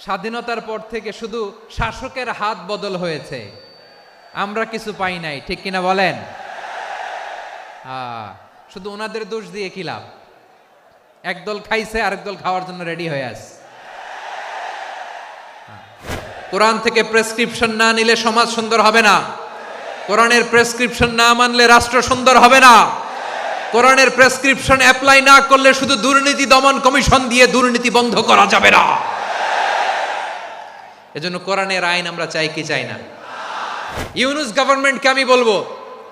স্বাধীনতার পর থেকে শুধু শাসকের হাত বদল হয়েছে, আমরা কিছু পাই নাই, ঠিক কিনা বলেন? শুধু ওনাদের দোষ দিয়ে কি লাভ? একদল খাইছে, আরেক দল খাওয়ার জন্য রেডি হয়ে আছে। কোরআন থেকে প্রেসক্রিপশন না নিলে সমাজ সুন্দর হবে না। কোরআনের প্রেসক্রিপশন না মানলে রাষ্ট্র সুন্দর হবে না। কোরআনের প্রেসক্রিপশন অ্যাপ্লাই না করলে শুধু দুর্নীতি দমন কমিশন দিয়ে দুর্নীতি বন্ধ করা যাবে না। এজন্য কোরআনের আইন আমরা চাই কি চাই না? ইউনূস গভর্নমেন্টকে আমি বলবো,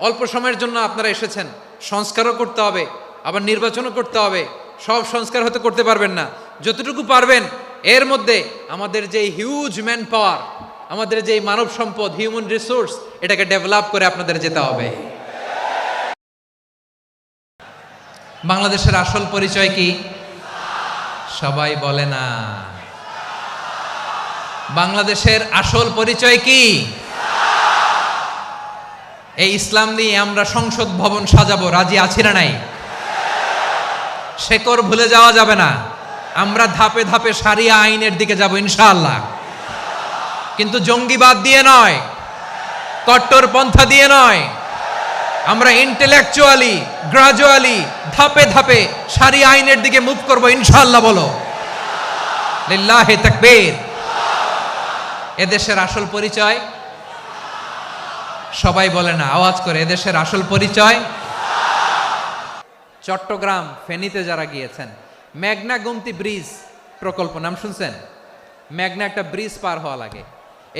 অল্প সময়ের জন্য আপনারা এসেছেন, সংস্কারও করতে হবে, আবার নির্বাচনও করতে হবে। সব সংস্কার হতে করতে পারবেন না, যতটুকু পারবেন এর মধ্যে আমাদের যে হিউজ ম্যান পাওয়ার, আমাদের যে মানব সম্পদ, হিউম্যান রিসোর্স, এটাকে ডেভেলপ করে আপনাদের যেতে হবে। বাংলাদেশের আসল পরিচয় কি? সবাই বলে না। বাংলাদেশের আসল পরিচয় কি? এই ইসলাম নিয়ে আমরা সংসদ ভবন সাজাবো, রাজি আছি না নাই? শেকড় ভুলে যাওয়া যাবে না। আমরা ধাপে ধাপে শারিয়া আইনের দিকে যাব ইনশাআল্লাহ, কিন্তু জঙ্গিবাদ দিয়ে নয়, কট্টরপন্থা দিয়ে নয়। আমরা ইন্টেলেকচুয়ালি, গ্রাজুয়ালি, ধাপে ধাপে শারিয়া আইনের দিকে মুভ করব ইনশাআল্লাহ। বলো লিল্লাহি তাকবীর। এদেশের আসল পরিচয় সবাই বলে না, আওয়াজ করে, এদেশের আসল পরিচয়। চট্টগ্রাম, ফেনীতে যারা গিয়েছেন, মেঘনা গোমতী ব্রিজ প্রকল্প নাম শুনছেন? মেঘনা একটা ব্রিজ পার হওয়া লাগে।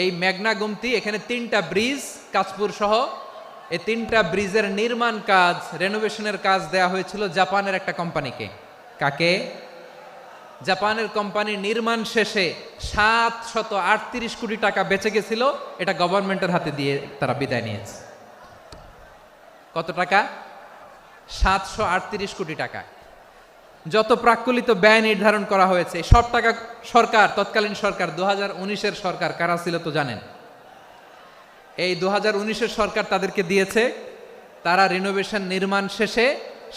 এই মেঘনা গোমতী, এখানে 3টা ব্রিজ, কাঁচপুর সহ এই 3টা ব্রিজের নির্মাণ কাজ, রেনোভেশনের কাজ দেয়া হয়েছিল জাপানের একটা কোম্পানিকে। কাকে? জাপানের কোম্পানির নির্মাণ শেষে 738 কোটি টাকা বেঁচে গেছিল, এটা গভর্নমেন্টের হাতে দিয়ে তারা বিদায় নিয়েছে। কত টাকা? 738 কোটি টাকা। যত প্রাক্কলিত ব্যয় নির্ধারণ করা হয়েছে, সব টাকা সরকার, তৎকালীন সরকার, 2019-এর সরকার, কারা ছিল তো জানেন? এই 2019-এর সরকার তাদেরকে দিয়েছে। তারা রিনোভেশন নির্মাণ শেষে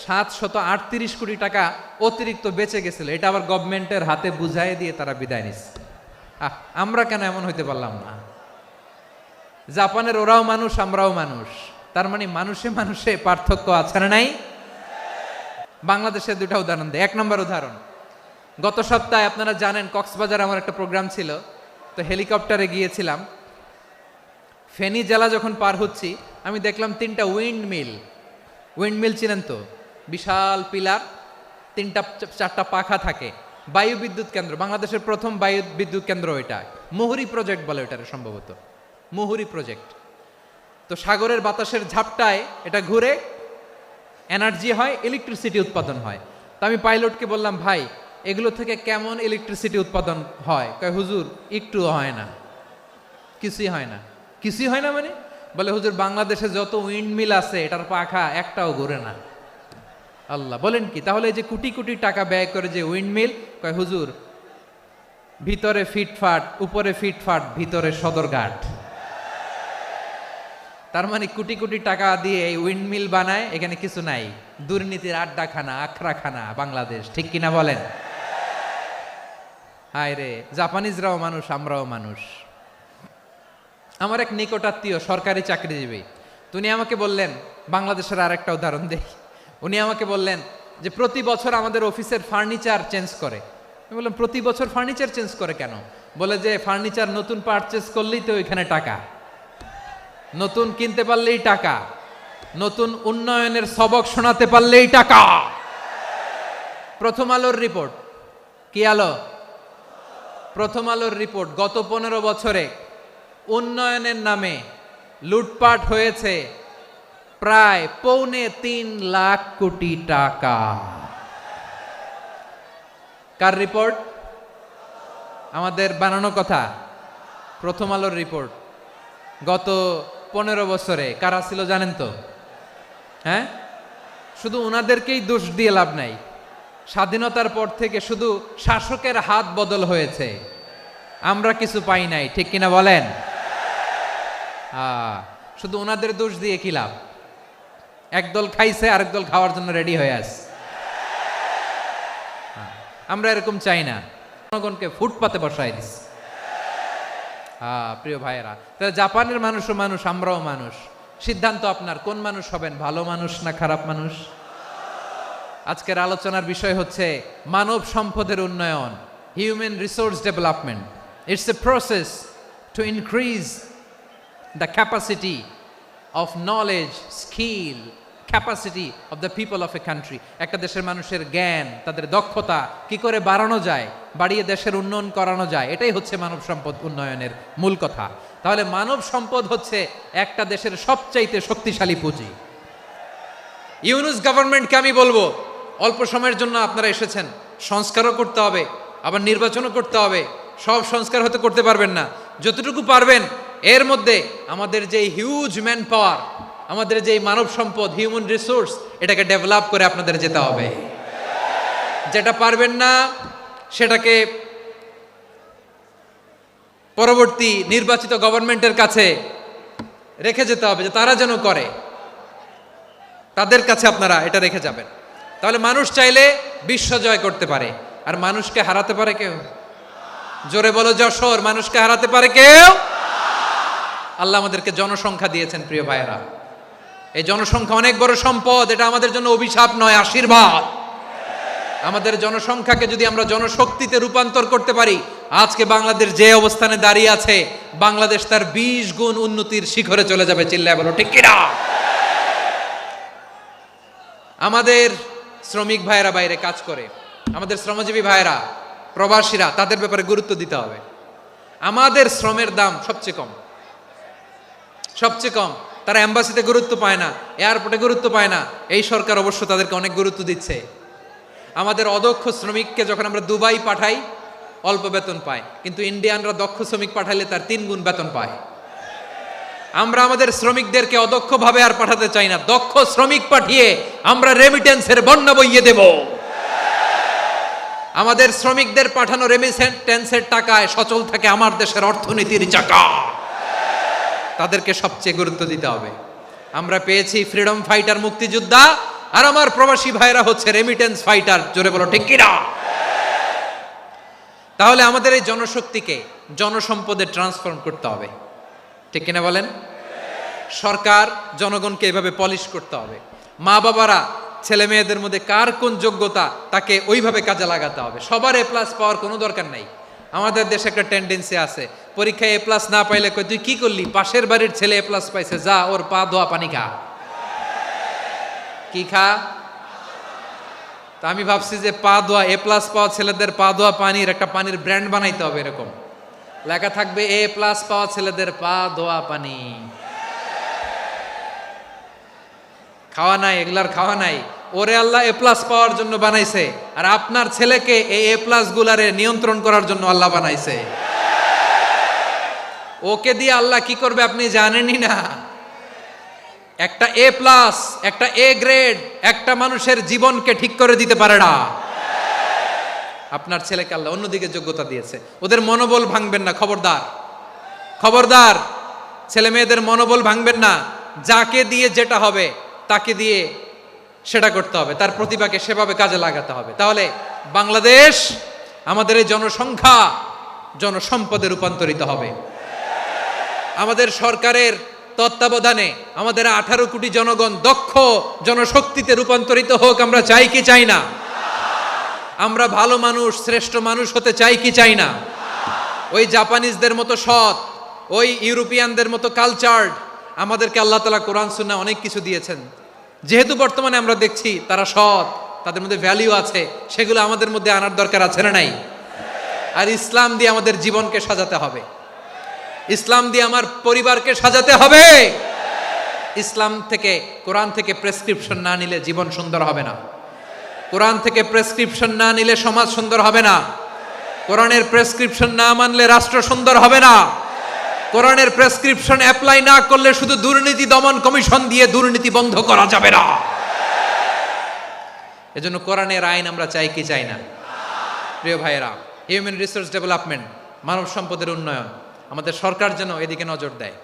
738 কোটি টাকা অতিরিক্ত বেঁচে গেছিল, এটা আবার গভর্নমেন্টের হাতে বুঝাই দিয়ে তারা বিদায় নিচ্ছে। আমরা কেন এমন হইতে পারলাম না? জাপানের ওরাও মানুষ, আমরাও মানুষ, তার মানে মানুষে মানুষে পার্থক্য আছে না নাই? বাংলাদেশের 2টা উদাহরণ দেয়। 1 নম্বর উদাহরণ, গত সপ্তাহে আপনারা জানেন কক্সবাজার আমার একটা প্রোগ্রাম ছিল, তো হেলিকপ্টারে গিয়েছিলাম। ফেনী জেলা যখন পার হচ্ছি, আমি দেখলাম 3টা উইন্ডমিল চিনেন তো? বিশাল পিলার, 3টা-4টা পাখা থাকে। বায়ু বিদ্যুৎ কেন্দ্র, বাংলাদেশের প্রথম বায়ু বিদ্যুৎ কেন্দ্র এটা। মুহুরী প্রজেক্ট বলে ওটার, সম্ভবত মুহুরী প্রজেক্ট। তো সাগরের বাতাসের ঝাপটায় এটা ঘুরে এনার্জি হয়, ইলেকট্রিসিটি উৎপাদন হয়। তো আমি পাইলটকে বললাম, ভাই এগুলো থেকে কেমন ইলেকট্রিসিটি উৎপাদন হয়? কয় হুজুর একটুও হয় না, কিছুই হয় না। কিছুই হয় না মানে? বলে হুজুর বাংলাদেশে যত উইন্ডমিল আছে এটার পাখা একটাও ঘুরে না। আল্লাহ, বলেন কি? তাহলে এই যে কোটি কোটি টাকা ব্যয় করে যে উইন্ডমিল, কয় হুজুর ভিতরে ফিটফাট, উপরে ফিটফাট, ভিতরে সদরঘাট। তার মানে কোটি কোটি টাকা দিয়ে এই উইন্ডমিল বানায়, এখানে কিছু নাই। দুর্নীতির আড্ডাখানা, আখড়াখানা বাংলাদেশ, ঠিক কিনা বলেন? হায় রে, জাপানিজরাও মানুষ, আমরাও মানুষ। আমার এক নিকটাত্মীয় সরকারি চাকরিজীবী, উনি আমাকে বললেন, বাংলাদেশের আরেকটা উদাহরণ দেই। উনি আমাকে বললেন যে প্রতি বছর আমাদের অফিসের ফার্নিচার চেঞ্জ করে। আমি বললাম প্রতি বছর ফার্নিচার চেঞ্জ করে কেন? বলে যে ফার্নিচার নতুন পারচেজ করলেই তো ওইখানে টাকা, নতুন কিনতে পারলেই টাকা, নতুন উন্নয়নের সবক শোনাতে পারলেই টাকা। প্রথম আলোর রিপোর্ট, কি আলো? প্রথম আলোর রিপোর্ট, গত 15 বছরে উন্নয়নের নামে লুটপাট হয়েছে প্রায় 3.25 লাখ কোটি টাকা। কার রিপোর্ট? আমাদের বানানো কথা। প্রথম আলোর রিপোর্ট। গত 15 বছরে কারা ছিল জানেন তো? হ্যাঁ, শুধু ওনাদেরকেই দোষ দিয়ে লাভ নাই। স্বাধীনতার পর থেকে শুধু শাসকের হাত বদল হয়েছে, আমরা কিছু পাই নাই, ঠিক কিনা বলেন? শুধু ওনাদের দোষ দিয়ে কি লাভ? একদল খাইছে, আরেক দল খাওয়ার জন্য রেডি হয়ে আছে। আমরা এরকম চাই না। জনগণকে ফুটপাতে বসায় দিচ্ছে। প্রিয় ভাইয়েরা, তাহলে জাপানের মানুষও মানুষ, আমরাও মানুষ। সিদ্ধান্ত আপনার, কোন মানুষ হবেন, ভালো মানুষ না খারাপ মানুষ। আজকের আলোচনার বিষয় হচ্ছে মানব সম্পদের উন্নয়ন, human resource development. It's a process to increase the capacity of knowledge, skill, capacity of the people of a country. একটা দেশের মানুষের জ্ঞান, তাদের দক্ষতা কি করে বাড়ানো যায়, বাড়িয়ে দেশের উন্নয়ন করানো যায়, এটাই হচ্ছে মানব সম্পদ উন্নয়নের মূল কথা। তাহলে মানব সম্পদ হচ্ছে একটা দেশের সবচাইতে শক্তিশালী পুঁজি। ইউনুস গভর্নমেন্টকে আমি বলবো, অল্প সময়ের জন্য আপনারা এসেছেন, সংস্কারও করতে হবে, আবার নির্বাচনও করতে হবে। সব সংস্কার হয়তো করতে পারবেন না, যতটুকু পারবেন এর মধ্যে আমাদের যে হিউজ ম্যান পাওয়ার, আমাদের যে মানব সম্পদ, হিউম্যান রিসোর্স, এটাকে ডেভেলপ করে আপনাদের যেতে হবে। যেটা পারবেন না সেটাকে পরবর্তী নির্বাচিত গভর্নমেন্টের কাছে রেখে যেতে হবে, যে তারা যেন করে, তাদের কাছে আপনারা এটা রেখে যাবেন। তাহলে মানুষ চাইলে বিশ্ব জয় করতে পারে, আর মানুষকে হারাতে পারে কেউ? জোরে বলো যশোর, মানুষকে হারাতে পারে কেউ? আল্লাহ আমাদেরকে জনসংখ্যা দিয়েছেন প্রিয় ভাইয়েরা। এই জনসংখ্যা অনেক বড় সম্পদ, এটা আমাদের জন্য অভিশাপ নয়, আশীর্বাদ। আমাদের জনসংখ্যাকে যদি আমরা জনশক্তিতে রূপান্তর করতে পারি, আজকে বাংলাদেশ যে অবস্থানে দাঁড়িয়ে আছে, বাংলাদেশ তার 20 গুণ উন্নতির শিখরে চলে যাবে। চিল্লায় বলো ঠিক কিনা? আমাদের শ্রমিক ভাইয়েরা বাইরে কাজ করে, আমাদের শ্রমজীবী ভাইয়েরা, প্রবাসীরা, তাদের ব্যাপারে গুরুত্ব দিতে হবে। আমাদের শ্রমের দাম সবচেয়ে কম, সবচেয়ে কম। তারা এম্বাসিতে গুরুত্ব পায় না, এয়ারপোর্টে গুরুত্ব পায় না। এই সরকার অবশ্য তাদেরকে অনেক গুরুত্ব দিচ্ছে। আমাদের অদক্ষ শ্রমিককে যখন আমরা দুবাই পাঠাই, অল্প বেতন পায়, কিন্তু ইন্ডিয়ানরা দক্ষ শ্রমিক পাঠাইলে তার 3 গুণ বেতন পায়। আমরা আমাদের শ্রমিকদেরকে অদক্ষভাবে আর পাঠাতে চাই না, দক্ষ শ্রমিক পাঠিয়ে আমরা রেমিটেন্সের বন্যা বইয়ে দেব। আমাদের শ্রমিকদের পাঠানো রেমিটেন্সের টাকায় সচল থাকে আমার দেশের অর্থনীতির চাকা। তাদেরকে সবচেয়ে গুরুত্ব দিতে হবে। আমরা পেয়েছি ফ্রিডম ফাইটার, মুক্তিযোদ্ধা, আর আমার প্রবাসী ভাইরা হচ্ছে রেমিটেন্স ফাইটার। জোরে বলো ঠিক কিনা? তাহলে আমাদের এই জনশক্তিকে জনসম্পদে ট্রান্সফর্ম করতে হবে, ঠিক কিনা বলেন? সরকার জনগণকে এভাবে পলিশ করতে হবে। মা বাবারা ছেলে মেয়েদের মধ্যে কার কোন যোগ্যতা, তাকে ওইভাবে কাজে লাগাতে হবে। সবার এ প্লাস পাওয়ার কোনো দরকার নাই। আমাদের দেশে একটা টেন্ডেন্সি আছে, পরীক্ষায় এ প্লাস না পাইলে কই তুই কি করলি, পাশের বাড়ির ছেলে এ প্লাস পাইছে, যা ওর পা ধোয়া পানি খা। কি খা? তা আমি ভাবছি যে পা ধোয়া, এ প্লাস পাওয়া ছেলেদের পা ধোয়া পানির একটা পানির ব্র্যান্ড বানাইতে হবে, এরকম লেখা থাকবে, এ প্লাস পাওয়া ছেলেদের পা ধোয়া পানি। খাওয়া নাই, এগুলার খাওয়া নাই। ওরে আল্লাহ এ প্লাস পাওয়ার জন্য বানাইছে, আর আপনার ছেলেকে এই এ প্লাস গুলারে নিয়ন্ত্রণ করার জন্য আল্লাহ বানাইছে। ওকে দিয়ে আল্লাহ কি করবে আপনি জানেনই না। একটা এ প্লাস, একটা এ গ্রেড একটা মানুষের জীবনকে ঠিক করে দিতে পারে না। আপনার ছেলেকে আল্লাহ অন্যদিকে যোগ্যতা দিয়েছে, ওদের মনোবল ভাঙবেন না, খবরদার, খবরদার। ছেলে মেয়েদের মনোবল ভাঙবেন না। যাকে দিয়ে যেটা হবে তাকে দিয়ে সেটা করতে হবে, তার প্রতিভাকে সেভাবে কাজে লাগাতে হবে। তাহলে বাংলাদেশ, আমাদের এই জনসংখ্যা জনসম্পদে রূপান্তরিত হবে। আমাদের সরকারের তত্ত্বাবধানে আমাদের 18 কোটি জনগণ দক্ষ জনশক্তিতে রূপান্তরিত হোক, আমরা চাই কি চাই না? আমরা ভালো মানুষ, শ্রেষ্ঠ মানুষ হতে চাই কি চাই না? ওই জাপানিজদের মতো সৎ, ওই ইউরোপিয়ানদের মতো কালচার্ড। আমাদেরকে আল্লাহ তাআলা কোরআন সুন্নাহ অনেক কিছু দিয়েছেন, যেহেতু বর্তমানে আমরা দেখছি তারা সৎ, তাদের মধ্যে ভ্যালিউ আছে, সেগুলো আমাদের মধ্যে আনার দরকার আছে না নাই? আর ইসলাম দিয়ে আমাদের জীবনকে সাজাতে হবে, ইসলাম দিয়ে আমার পরিবারকে সাজাতে হবে। ইসলাম থেকে, কোরআন থেকে প্রেসক্রিপশন না নিলে জীবন সুন্দর হবে না। কোরআন থেকে প্রেসক্রিপশন না নিলে সমাজ সুন্দর হবে না। কোরআনের প্রেসক্রিপশন না মানলে রাষ্ট্র সুন্দর হবে না। কোরআনের প্রেসক্রিপশন অ্যাপ্লাই না করলে শুধু দুর্নীতি দমন কমিশন দিয়ে দুর্নীতি বন্ধ করা যাবে না। এজন্য কোরআনের আইন আমরা চাই কি চাই না? প্রিয় ভাইয়েরা, হিউম্যান রিসোর্স ডেভেলপমেন্ট, মানব সম্পদের উন্নয়ন, আমাদের সরকার যেন এদিকে নজর দেয়।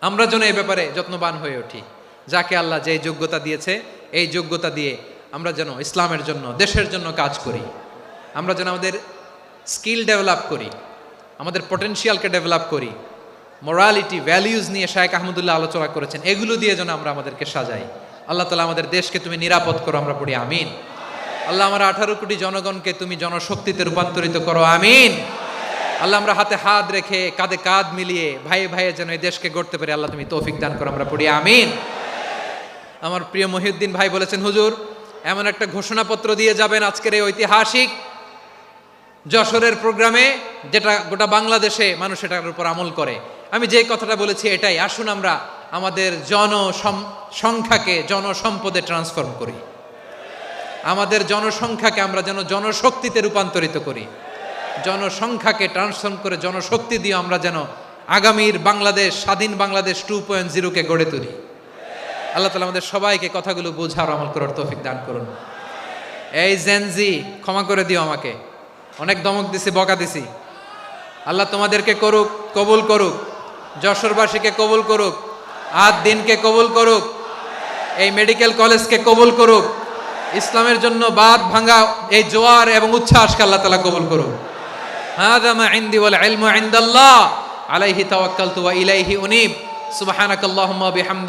আমরা যেন এই ব্যাপারে যত্নবান হয়ে উঠি। যাকে আল্লাহ যে যোগ্যতা দিয়েছে, এই যোগ্যতা দিয়ে আমরা যেন ইসলামের জন্য, দেশের জন্য কাজ করি। আমরা যেন আমাদের স্কিল ডেভেলপ করি, আমাদের পটেনশিয়ালকে ডেভেলপ করি। মোরালিটি, ভ্যালিউজ নিয়ে শায়েখ আহমদুল্লাহ আলোচনা করেছেন, এগুলো দিয়ে যেন আমরা আমাদেরকে সাজাই। আল্লাহ তাআলা আমাদের দেশকে তুমি নিরাপদ করো, আমরা পড়ি আমিন। আল্লাহ আমার 18 কোটি জনগণকে তুমি জনশক্তিতে রূপান্তরিত করো, আমিন। আল্লাহ আমরা হাতে হাত রেখে কাঁধে কাঁধ মিলিয়ে ভাইয়ে ভাইয়ে যেন এই দেশকে গড়তে পারি, আল্লাহ তুমি তৌফিক দান করো, আমরা পড়ি আমিন। আমার প্রিয় মহিউদ্দিন ভাই বলেছেন, হুজুর এমন একটা ঘোষণাপত্র দিয়ে যাবেন আজকের এই ঐতিহাসিক যশোরের প্রোগ্রামে, যেটা গোটা বাংলাদেশে মানুষ এটার উপর আমল করে। আমি যে কথাটা বলেছি এটাই, আসুন আমরা আমাদের জনসংখ্যাকে জনসম্পদে ট্রান্সফর্ম করি, আমাদের জনসংখ্যাকে আমরা যেন জনশক্তিতে রূপান্তরিত করি, জনসংখ্যাকে ট্রান্সফর্ম করে জনশক্তি দিয়ে আমরা যেন আগামীর বাংলাদেশ, স্বাধীন বাংলাদেশ 2.0-কে গড়ে তুলি। আল্লাহ তাআলা আমাদের সবাইকে কথাগুলো বোঝার, আমল করার তৌফিক দান করুন। এই জেনজি, ক্ষমা করে দিও আমাকে, অনেক দমক দিছি, বকা দিছি। আল্লাহ তোমাদেরকে করুক, কবুল করুক, যশোরবাসীকে কবুল করুক, আদ দিনকে কবুল করুক, এই মেডিকেল কলেজকে কবুল করুক, ইসলামের জন্য বাঁধ ভাঙা এই জোয়ার এবং উচ্ছ্বাসকে আল্লাহ তাআলা কবুল করুক। হাযা মা ইনদি ওয়াল ইলমু ইনদাল্লাহ আলাইহি তাওয়াক্কালতু ওয়া ইলাইহি উনীব। সুবহানাকাল্লাহুম্মা ওয়া বিহামদিকা।